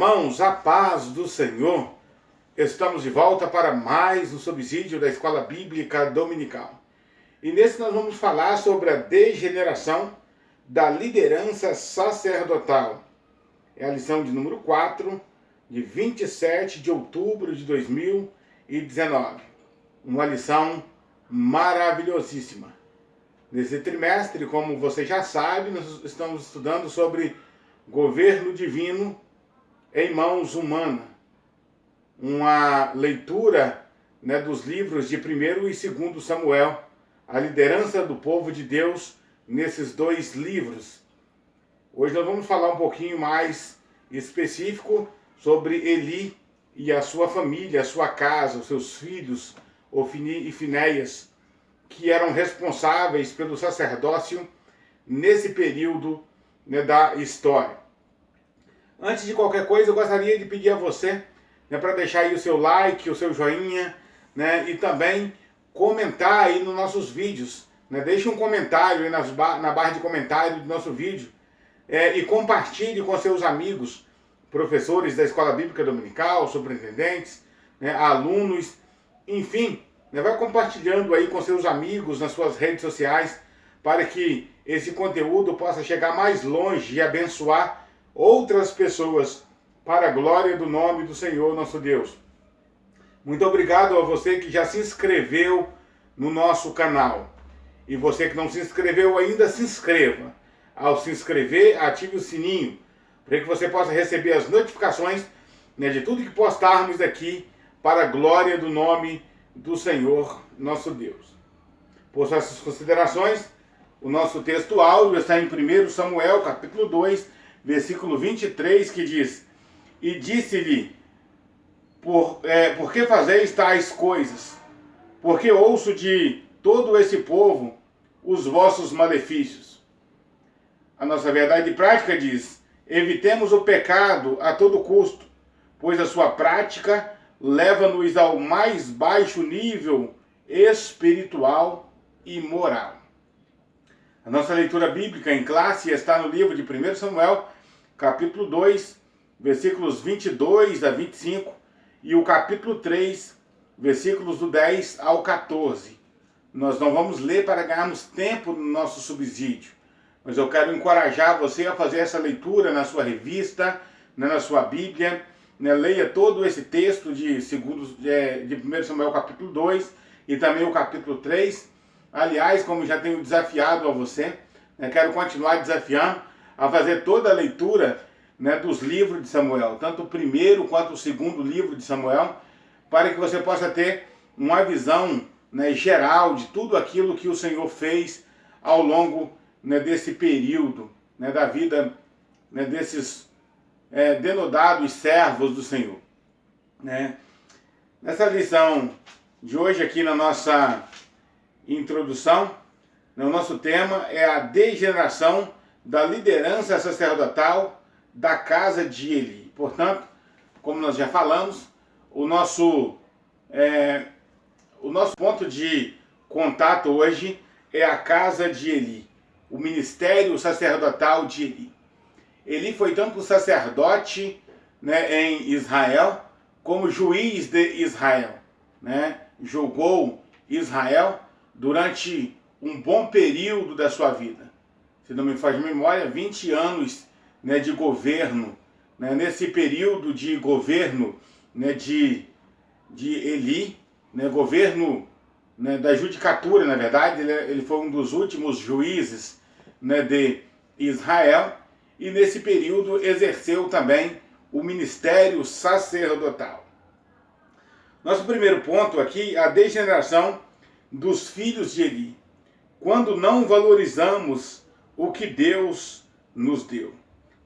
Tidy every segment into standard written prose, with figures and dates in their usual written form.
irmãos, a paz do Senhor. Estamos de volta para mais um subsídio da Escola Bíblica Dominical. E nesse nós vamos falar sobre a degeneração da liderança sacerdotal. É a lição de número 4, de 27 de outubro de 2019. Uma lição maravilhosíssima. Nesse trimestre, como você já sabe, nós estamos estudando sobre governo divino em mãos humanas. Uma leitura dos livros de 1º e 2º Samuel, a liderança do povo de Deus nesses dois livros. Hoje nós vamos falar um pouquinho mais específico sobre Eli e a sua família, a sua casa, os seus filhos, Ofni e Finéias, que eram responsáveis pelo sacerdócio nesse período da história. Antes de qualquer coisa, eu gostaria de pedir a você para deixar aí o seu like, o seu joinha, e também comentar aí nos nossos vídeos. Deixe um comentário aí na barra de comentário do nosso vídeo e compartilhe com seus amigos, professores da Escola Bíblica Dominical, superintendentes, alunos, enfim, vai compartilhando aí com seus amigos nas suas redes sociais para que esse conteúdo possa chegar mais longe e abençoar outras pessoas para a glória do nome do Senhor nosso Deus. Muito obrigado a você que já se inscreveu no nosso canal. E você que não se inscreveu ainda, se inscreva. Ao se inscrever, ative o sininho, para que você possa receber as notificações de tudo que postarmos aqui para a glória do nome do Senhor nosso Deus. Por suas considerações, o nosso texto áudio está em 1 Samuel, capítulo 2, versículo 23, que diz: E disse-lhe, por que fazeis tais coisas? Porque ouço de todo esse povo os vossos malefícios. A nossa verdade prática diz: evitemos o pecado a todo custo, pois a sua prática leva-nos ao mais baixo nível espiritual e moral. A nossa leitura bíblica em classe está no livro de 1 Samuel, capítulo 2, versículos 22 a 25, e o capítulo 3, versículos do 10 ao 14. Nós não vamos ler para ganharmos tempo no nosso subsídio, mas eu quero encorajar você a fazer essa leitura na sua revista, na sua Bíblia, leia todo esse texto de 1 Samuel capítulo 2 e também o capítulo 3. Aliás, como já tenho desafiado a você, quero continuar desafiando a fazer toda a leitura dos livros de Samuel, tanto o primeiro quanto o segundo livro de Samuel, para que você possa ter uma visão geral de tudo aquilo que o Senhor fez ao longo desse período da vida desses denodados servos do Senhor. Nessa lição de hoje aqui na nossa introdução, o nosso tema é a degeneração da liderança sacerdotal da casa de Eli. Portanto, como nós já falamos, o nosso ponto de contato hoje é a casa de Eli, o ministério sacerdotal de Eli. Eli foi tanto sacerdote em Israel, como juiz de Israel. Julgou Israel durante um bom período da sua vida. Se não me faz memória, 20 anos de governo. Nesse período de governo de Eli, governo da judicatura, na verdade, ele foi um dos últimos juízes de Israel, e nesse período exerceu também o ministério sacerdotal. Nosso primeiro ponto aqui, a degeneração dos filhos de Eli, quando não valorizamos o que Deus nos deu.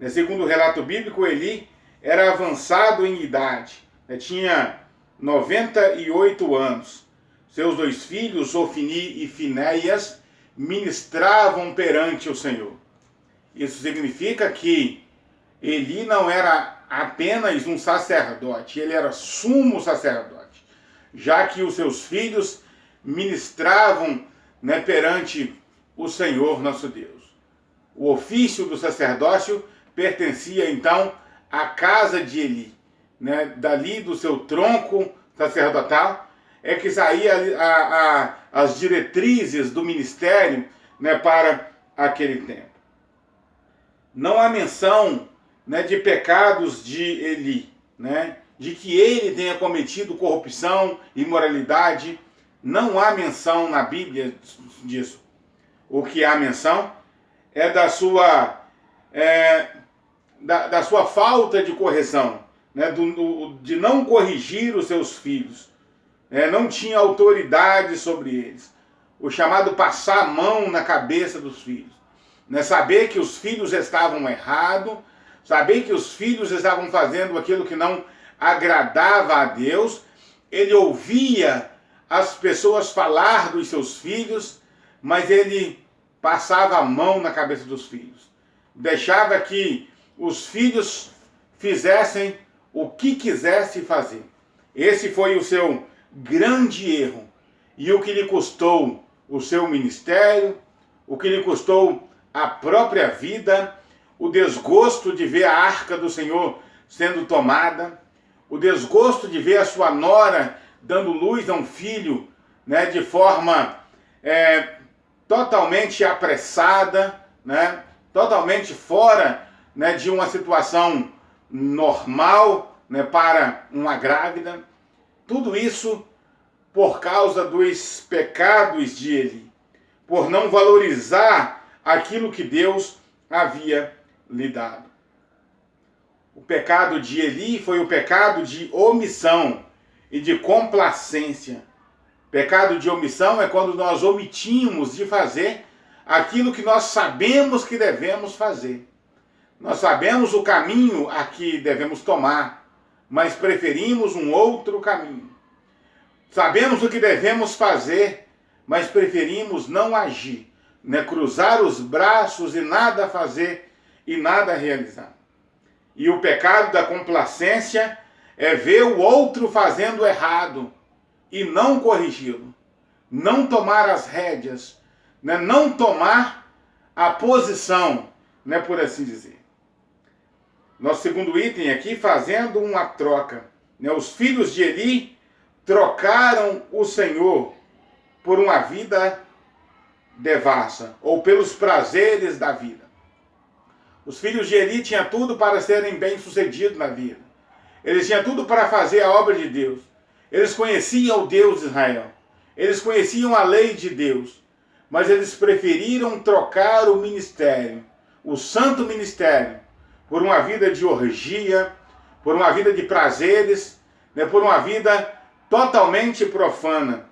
Segundo o relato bíblico, Eli era avançado em idade, tinha 98 anos. Seus dois filhos, Ofni e Finéias, ministravam perante o Senhor. Isso significa que Eli não era apenas um sacerdote, ele era sumo sacerdote, já que os seus filhos ministravam perante o Senhor nosso Deus. O ofício do sacerdócio pertencia então a casa de Eli, né? Dali do seu tronco sacerdotal, é que saía as diretrizes do ministério, né, para aquele tempo. Não há menção, né, de pecados de Eli, né, de que ele tenha cometido corrupção, imoralidade. Não há menção na Bíblia disso. O que há menção é da sua falta de correção, né, de não corrigir os seus filhos. Não tinha autoridade sobre eles. O chamado passar a mão na cabeça dos filhos. Né, saber que os filhos estavam errados, saber que os filhos estavam fazendo aquilo que não agradava a Deus. Ele ouvia as pessoas falar dos seus filhos, mas ele passava a mão na cabeça dos filhos. Deixava que os filhos fizessem o que quisessem fazer. Esse foi o seu grande erro. E o que lhe custou o seu ministério, o que lhe custou a própria vida, o desgosto de ver a arca do Senhor sendo tomada, o desgosto de ver a sua nora dando luz a um filho, né, de forma totalmente apressada, né, totalmente fora, né, de uma situação normal, né, para uma grávida. Tudo isso por causa dos pecados de Eli, por não valorizar aquilo que Deus havia lhe dado. O pecado de Eli foi o pecado de omissão e de complacência. Pecado de omissão é quando nós omitimos de fazer aquilo que nós sabemos que devemos fazer. Nós sabemos o caminho a que devemos tomar, mas preferimos um outro caminho. Sabemos o que devemos fazer, mas preferimos não agir, né? Cruzar os braços e nada fazer e nada realizar. E o pecado da complacência é ver o outro fazendo errado e não corrigi-lo, não tomar as rédeas, né? Não tomar a posição, né? Por assim dizer. Nosso segundo item aqui, fazendo uma troca, né? Os filhos de Eli trocaram o Senhor por uma vida devassa, ou pelos prazeres da vida. Os filhos de Eli tinham tudo para serem bem-sucedidos na vida. Eles tinham tudo para fazer a obra de Deus. Eles conheciam o Deus de Israel. Eles conheciam a lei de Deus. Mas eles preferiram trocar o ministério, o santo ministério, por uma vida de orgia, por uma vida de prazeres, né, por uma vida totalmente profana,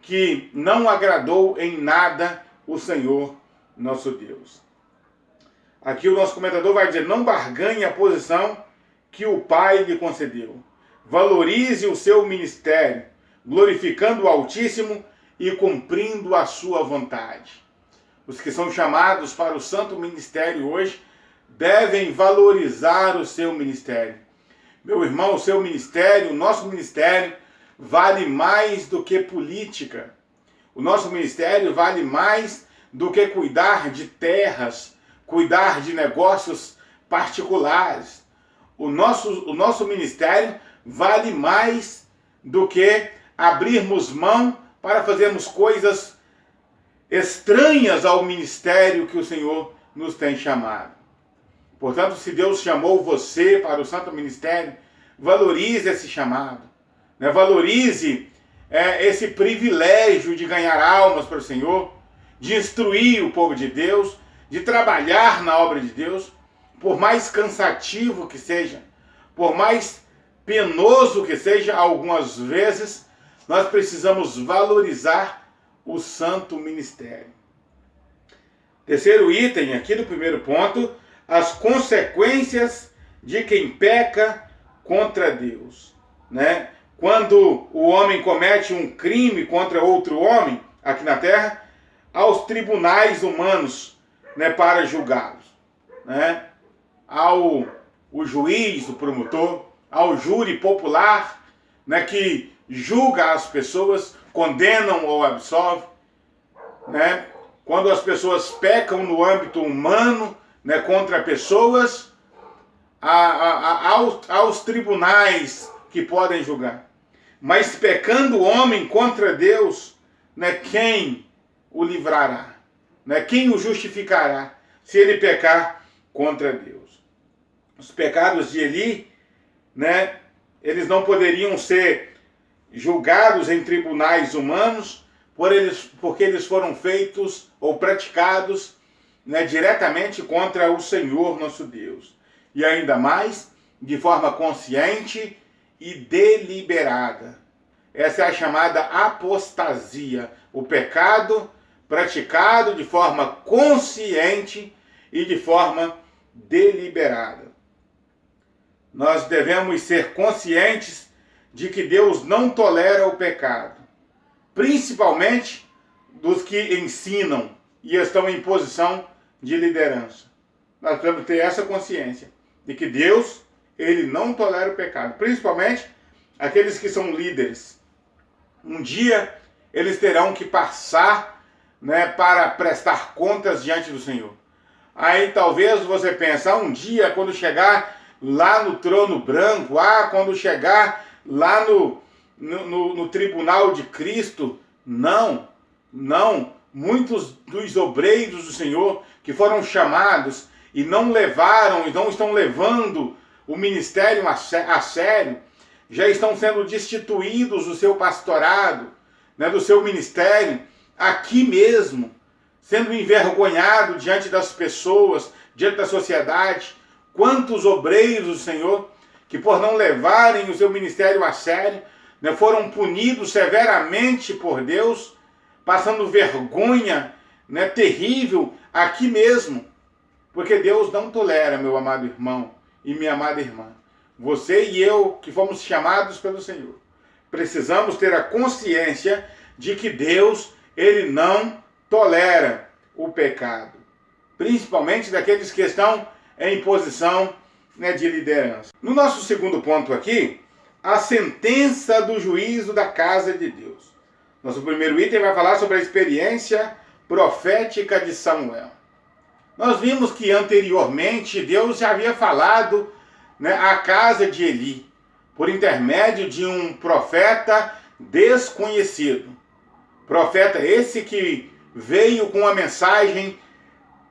que não agradou em nada o Senhor nosso Deus. Aqui o nosso comentador vai dizer: não barganhe a posição que o Pai lhe concedeu. Valorize o seu ministério, glorificando o Altíssimo e cumprindo a sua vontade. Os que são chamados para o santo ministério hoje devem valorizar o seu ministério. Meu irmão, o seu ministério, o nosso ministério, vale mais do que política. O nosso ministério vale mais do que cuidar de terras, cuidar de negócios particulares. O nosso ministério vale mais do que abrirmos mão para fazermos coisas estranhas ao ministério que o Senhor nos tem chamado. Portanto, se Deus chamou você para o santo ministério, valorize esse chamado, né? Valorize esse privilégio de ganhar almas para o Senhor, de instruir o povo de Deus, de trabalhar na obra de Deus, por mais cansativo que seja, por mais penoso que seja, algumas vezes, nós precisamos valorizar o santo ministério. Terceiro item aqui do primeiro ponto: as consequências de quem peca contra Deus, né? Quando o homem comete um crime contra outro homem aqui na terra, aos tribunais humanos, né, para julgá-los, né? Ao o juiz, o promotor, ao júri popular, né, que julga as pessoas, condenam ou absolve, né? Quando as pessoas pecam no âmbito humano, né, contra pessoas, aos tribunais que podem julgar. Mas pecando o homem contra Deus, né, quem o livrará? Né, quem o justificará se ele pecar contra Deus? Os pecados de Eli, né, eles não poderiam ser julgados em tribunais humanos, porque eles foram feitos ou praticados, né, diretamente contra o Senhor nosso Deus. E ainda mais, de forma consciente e deliberada. Essa é a chamada apostasia, o pecado praticado de forma consciente e de forma deliberada. Nós devemos ser conscientes de que Deus não tolera o pecado, principalmente dos que ensinam e estão em posição de liderança. Nós devemos ter essa consciência de que Deus, ele não tolera o pecado, principalmente aqueles que são líderes. Um dia eles terão que passar, né, para prestar contas diante do Senhor. Aí talvez você pense, um dia quando chegar lá no trono branco, quando chegar lá no tribunal de Cristo. Não. Muitos dos obreiros do Senhor que foram chamados e não levaram, e não estão levando o ministério a sério, já estão sendo destituídos do seu pastorado, né, do seu ministério, aqui mesmo, sendo envergonhado diante das pessoas, diante da sociedade. Quantos obreiros do Senhor que por não levarem o seu ministério a sério, né, foram punidos severamente por Deus, passando vergonha, né, terrível aqui mesmo. Porque Deus não tolera, meu amado irmão e minha amada irmã. Você e eu, que fomos chamados pelo Senhor, precisamos ter a consciência de que Deus, ele não tolera o pecado. Principalmente daqueles que estão em posição, né, de liderança. No nosso segundo ponto aqui, a sentença do juízo da casa de Deus. Nosso primeiro item vai falar sobre a experiência profética de Samuel. Nós vimos que anteriormente Deus já havia falado, né, à casa de Eli, por intermédio de um profeta desconhecido. Profeta esse que veio com uma mensagem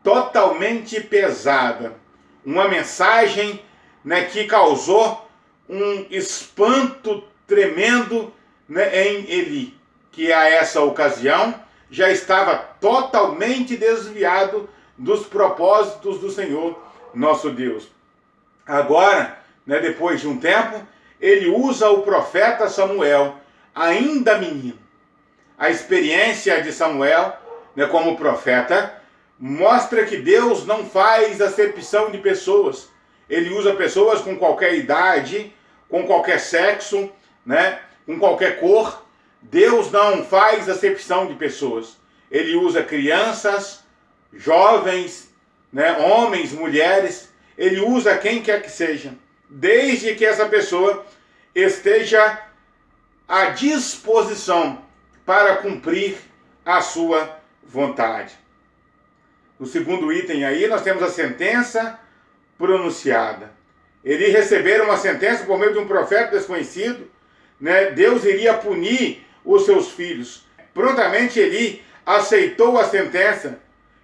totalmente pesada. Uma mensagem, né, que causou um espanto tremendo, né, em Eli, que a essa ocasião já estava totalmente desviado dos propósitos do Senhor nosso Deus. Agora, né, depois de um tempo, ele usa o profeta Samuel, ainda menino. A experiência de Samuel, né, como profeta, mostra que Deus não faz acepção de pessoas. Ele usa pessoas com qualquer idade, com qualquer sexo, né, com qualquer cor. Deus não faz acepção de pessoas. Ele usa crianças, jovens, né, homens, mulheres. Ele usa quem quer que seja, desde que essa pessoa esteja à disposição para cumprir a sua vontade. No segundo item aí, nós temos a sentença pronunciada. Ele receberam uma sentença por meio de um profeta desconhecido, né? Deus iria punir os seus filhos. Prontamente Eli aceitou a sentença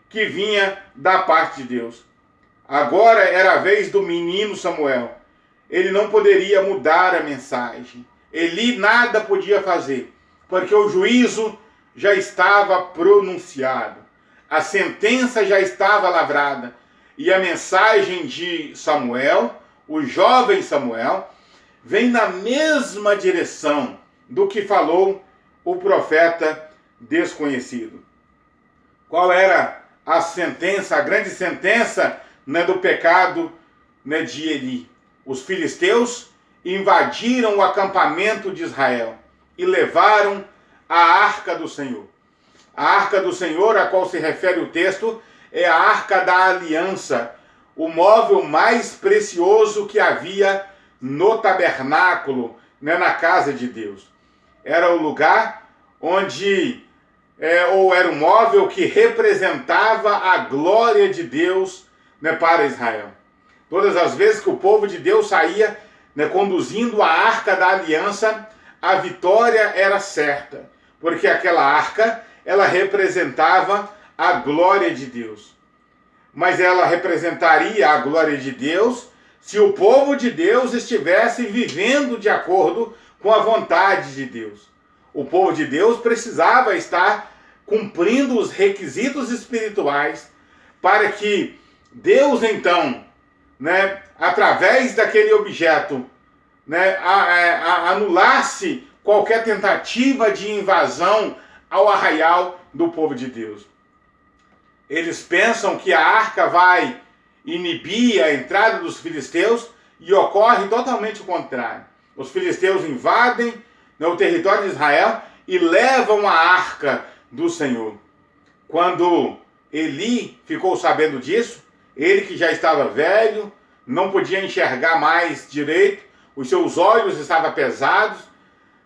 que vinha da parte de Deus. Agora era a vez do menino Samuel. Ele não poderia mudar a mensagem. Eli nada podia fazer, porque o juízo já estava pronunciado. A sentença já estava lavrada. E a mensagem de Samuel, o jovem Samuel, vem na mesma direção do que falou o profeta desconhecido. Qual era a sentença, a grande sentença, né, do pecado, né, de Eli? Os filisteus invadiram o acampamento de Israel e levaram a arca do Senhor. A arca do Senhor, a qual se refere o texto, é a arca da aliança, o móvel mais precioso que havia no tabernáculo, né, na casa de Deus. Era o lugar onde, ou era o móvel que representava a glória de Deus, né, para Israel. Todas as vezes que o povo de Deus saía, né, conduzindo a arca da aliança, a vitória era certa, porque aquela arca, ela representava a glória de Deus. Mas ela representaria a glória de Deus se o povo de Deus estivesse vivendo de acordo com a vontade de Deus. O povo de Deus precisava estar cumprindo os requisitos espirituais para que Deus, então, né, através daquele objeto, né, anulasse qualquer tentativa de invasão ao arraial do povo de Deus. Eles pensam que a arca vai inibir a entrada dos filisteus e ocorre totalmente o contrário. Os filisteus invadem, né, o território de Israel e levam a arca do Senhor. Quando Eli ficou sabendo disso, ele que já estava velho, não podia enxergar mais direito, os seus olhos estavam pesados,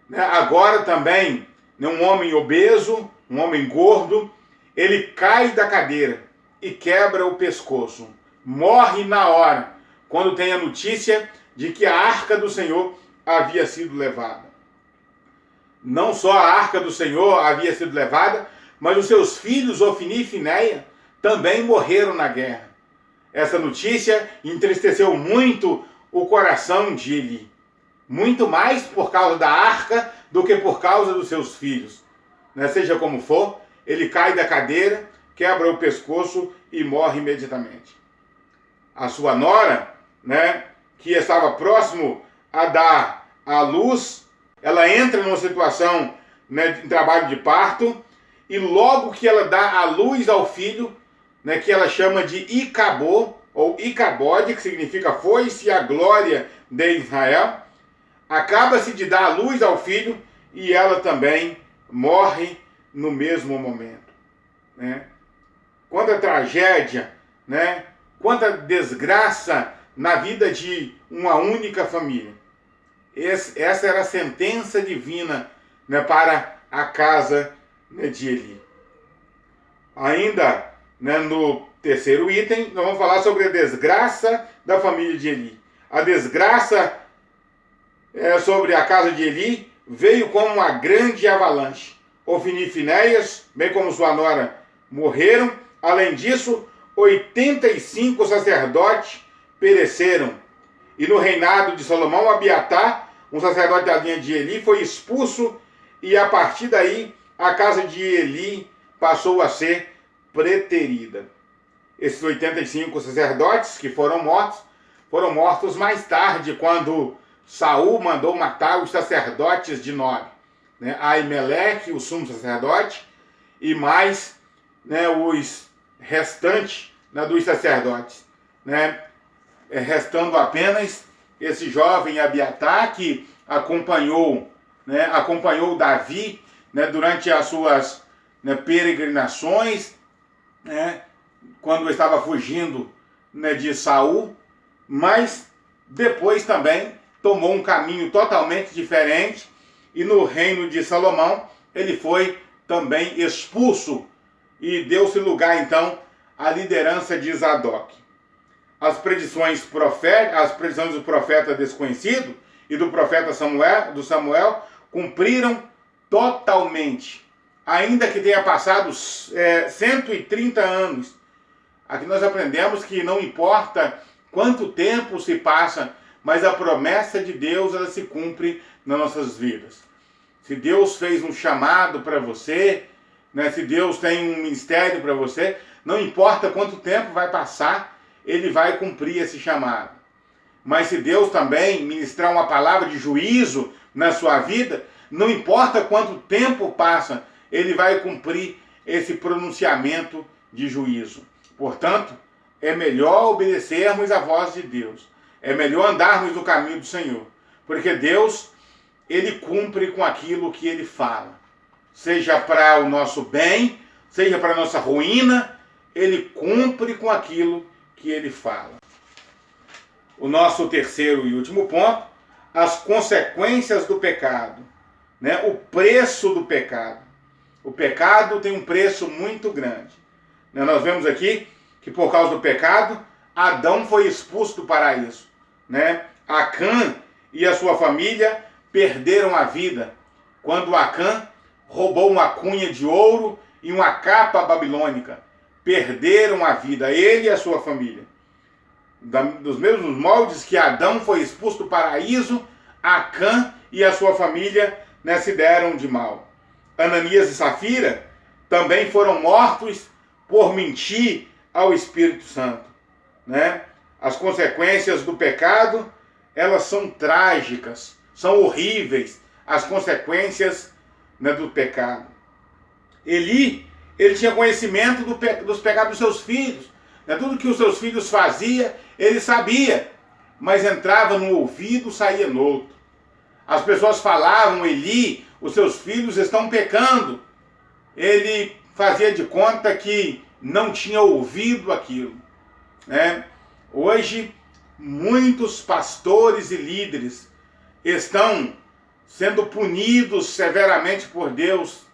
né? Agora também, né, um homem obeso, um homem gordo, ele cai da cadeira e quebra o pescoço. Morre na hora, quando tem a notícia de que a arca do Senhor havia sido levada. Não só a arca do Senhor havia sido levada, mas os seus filhos, Ofni e Finéia, também morreram na guerra. Essa notícia entristeceu muito o coração de Eli. Muito mais por causa da arca do que por causa dos seus filhos. Né? Seja como for, ele cai da cadeira, quebra o pescoço e morre imediatamente. A sua nora, né, que estava próximo a dar à luz, ela entra numa situação, né, de trabalho de parto, e logo que ela dá à luz ao filho, né, que ela chama de Icabô, ou Icabode, que significa foi-se a glória de Israel, acaba-se de dar à luz ao filho e ela também morre no mesmo momento. Né? Quanta tragédia, né? Quanta desgraça na vida de uma única família. Essa era a sentença divina, né, para a casa, né, de Eli. Ainda, né, no terceiro item, nós vamos falar sobre a desgraça da família de Eli. A desgraça sobre a casa de Eli veio como uma grande avalanche. Ofni e Finéias, bem como sua nora, morreram. Além disso, 85 sacerdotes pereceram. E no reinado de Salomão, Abiatar, um sacerdote da linha de Eli, foi expulso e a partir daí a casa de Eli passou a ser preterida. Esses 85 sacerdotes que foram mortos mais tarde, quando Saul mandou matar os sacerdotes de Nob, né? Aimeleque, o sumo sacerdote, e mais, né, os restantes, né, dos sacerdotes, né? Restando apenas esse jovem Abiatar que acompanhou Davi, né, durante as suas, né, peregrinações, né, quando estava fugindo, né, de Saul, mas depois também tomou um caminho totalmente diferente e no reino de Salomão ele foi também expulso e deu-se lugar então à liderança de Zadok. As predições do profeta desconhecido e do profeta Samuel cumpriram totalmente, ainda que tenha passado 130 anos. Aqui nós aprendemos que não importa quanto tempo se passa, mas a promessa de Deus, ela se cumpre nas nossas vidas. Se Deus fez um chamado para você, né, se Deus tem um ministério para você, não importa quanto tempo vai passar, Ele vai cumprir esse chamado. Mas se Deus também ministrar uma palavra de juízo na sua vida, não importa quanto tempo passa, Ele vai cumprir esse pronunciamento de juízo. Portanto, é melhor obedecermos à voz de Deus. É melhor andarmos no caminho do Senhor. Porque Deus, Ele cumpre com aquilo que Ele fala. Seja para o nosso bem, seja para a nossa ruína, Ele cumpre com aquilo que Ele fala. O nosso terceiro e último ponto, as consequências do pecado, né? O preço do pecado. O pecado tem um preço muito grande. Nós vemos aqui que por causa do pecado, Adão foi expulso do paraíso, né? Acã e a sua família perderam a vida quando Acã roubou uma cunha de ouro e uma capa babilônica. Perderam a vida, ele e a sua família. Dos mesmos moldes que Adão foi expulso do paraíso, Acã e a sua família, né, se deram de mal. Ananias e Safira também foram mortos por mentir ao Espírito Santo, né? As consequências do pecado, elas são trágicas, são horríveis, as consequências, né, do pecado. Ele tinha conhecimento dos pecados dos seus filhos, né? Tudo que os seus filhos faziam, ele sabia, mas entrava num ouvido, saía no outro. As pessoas falavam, Eli, os seus filhos estão pecando. Ele fazia de conta que não tinha ouvido aquilo, né? Hoje, muitos pastores e líderes estão sendo punidos severamente por Deus,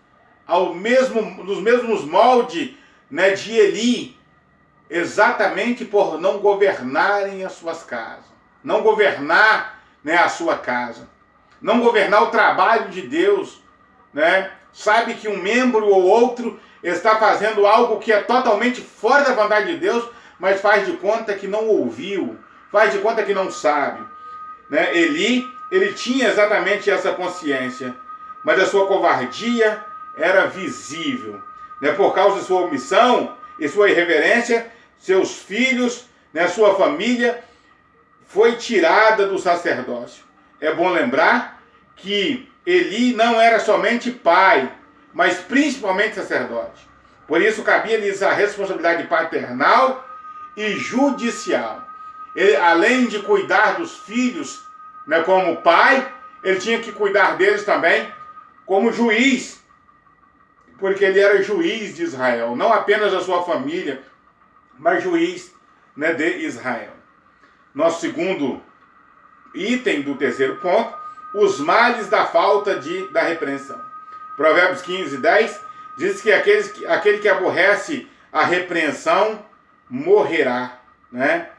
nos mesmos moldes, né, de Eli, exatamente por não governarem as suas casas, não governar, né, a sua casa, não governar o trabalho de Deus, né? Sabe que um membro ou outro está fazendo algo que é totalmente fora da vontade de Deus, mas faz de conta que não ouviu, faz de conta que não sabe, né? Ele tinha exatamente essa consciência, mas a sua covardia era visível, né? Por causa de sua omissão e sua irreverência, seus filhos, né, sua família foi tirada do sacerdócio. É bom lembrar que Eli não era somente pai, mas principalmente sacerdote. Por isso cabia-lhes a responsabilidade paternal e judicial. Ele, além de cuidar dos filhos, né, como pai, ele tinha que cuidar deles também como juiz, porque ele era juiz de Israel, não apenas da sua família, mas juiz, né, de Israel. Nosso segundo item do terceiro ponto, os males da falta da repreensão. Provérbios 15:10 diz que aquele que aborrece a repreensão morrerá, né?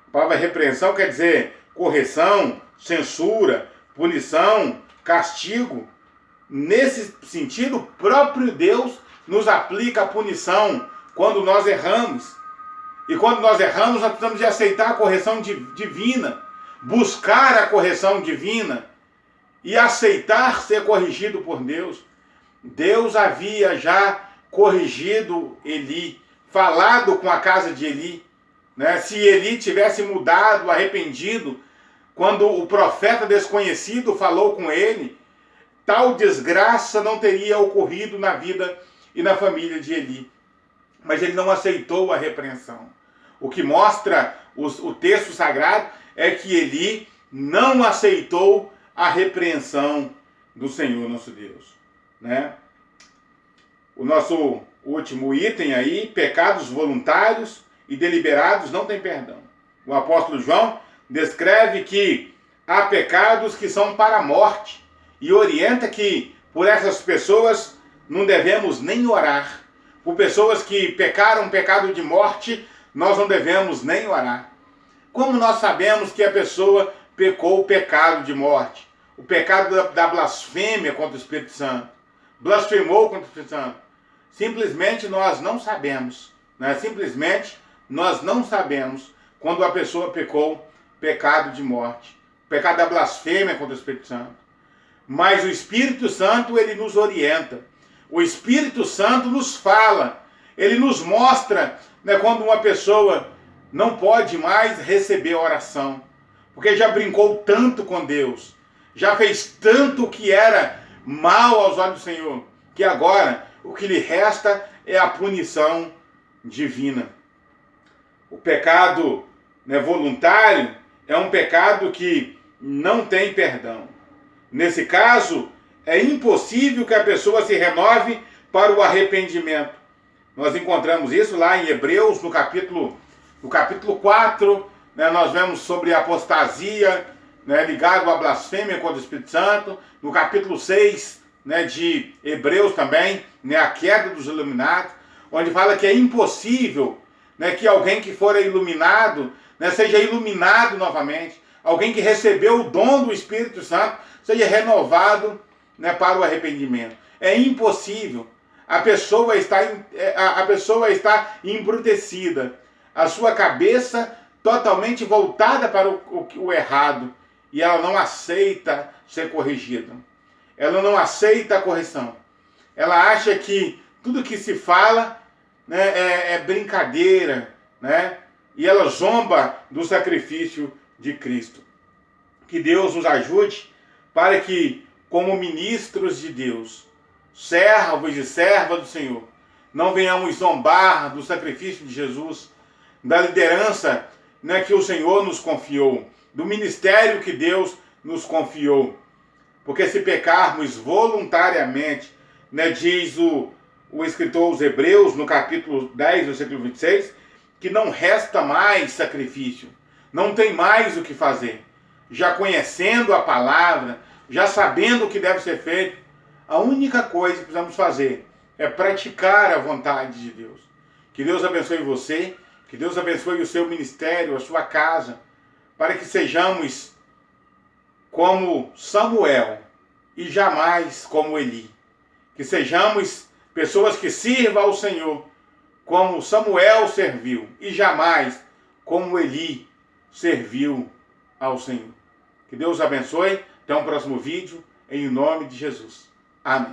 A palavra repreensão quer dizer correção, censura, punição, castigo. Nesse sentido, o próprio Deus nos aplica a punição quando nós erramos. E quando nós erramos, nós precisamos de aceitar a correção divina, buscar a correção divina e aceitar ser corrigido por Deus. Deus havia já corrigido Eli, falado com a casa de Eli, né? Se Eli tivesse mudado, arrependido, quando o profeta desconhecido falou com ele, tal desgraça não teria ocorrido na vida e na família de Eli. Mas ele não aceitou a repreensão. O que mostra o texto sagrado é que Eli não aceitou a repreensão do Senhor nosso Deus, né? O nosso último item aí, pecados voluntários e deliberados não tem perdão. O apóstolo João descreve que há pecados que são para a morte e orienta que por essas pessoas não devemos nem orar. Por pessoas que pecaram pecado de morte, nós não devemos nem orar. Como nós sabemos que a pessoa pecou o pecado de morte? O pecado da blasfêmia contra o Espírito Santo. Blasfemou contra o Espírito Santo. Simplesmente nós não sabemos, né? Simplesmente nós não sabemos quando a pessoa pecou pecado de morte. Pecado da blasfêmia contra o Espírito Santo. Mas o Espírito Santo, ele nos orienta. O Espírito Santo nos fala. Ele nos mostra, né, quando uma pessoa não pode mais receber oração. Porque já brincou tanto com Deus. Já fez tanto que era mal aos olhos do Senhor. Que agora o que lhe resta é a punição divina. O pecado, né, voluntário é um pecado que não tem perdão. Nesse caso, é impossível que a pessoa se renove para o arrependimento. Nós encontramos isso lá em Hebreus, no capítulo 4, né, nós vemos sobre a apostasia, né, ligado à blasfêmia contra o Espírito Santo. No capítulo 6, né, de Hebreus também, né, a queda dos iluminados, onde fala que é impossível, né, que alguém que for iluminado, né, seja iluminado novamente, alguém que recebeu o dom do Espírito Santo, seja renovado, né, para o arrependimento. É impossível. A pessoa está embrutecida, a sua cabeça totalmente voltada para o errado, e ela não aceita ser corrigida. Ela não aceita a correção. Ela acha que tudo que se fala, né, é brincadeira, né? E ela zomba do sacrifício de Cristo. Que Deus nos ajude para que, como ministros de Deus, servos e servas do Senhor, não venhamos zombar do sacrifício de Jesus, da liderança, né, que o Senhor nos confiou, do ministério que Deus nos confiou. Porque se pecarmos voluntariamente, né, diz o escritor aos Hebreus, no capítulo 10, versículo 26, que não resta mais sacrifício, não tem mais o que fazer. Já conhecendo a palavra, já sabendo o que deve ser feito, a única coisa que precisamos fazer é praticar a vontade de Deus. Que Deus abençoe você, que Deus abençoe o seu ministério, a sua casa, para que sejamos como Samuel e jamais como Eli. Que sejamos pessoas que sirvam ao Senhor como Samuel serviu e jamais como Eli serviu ao Senhor. Que Deus abençoe. Até o próximo vídeo, em nome de Jesus. Amém.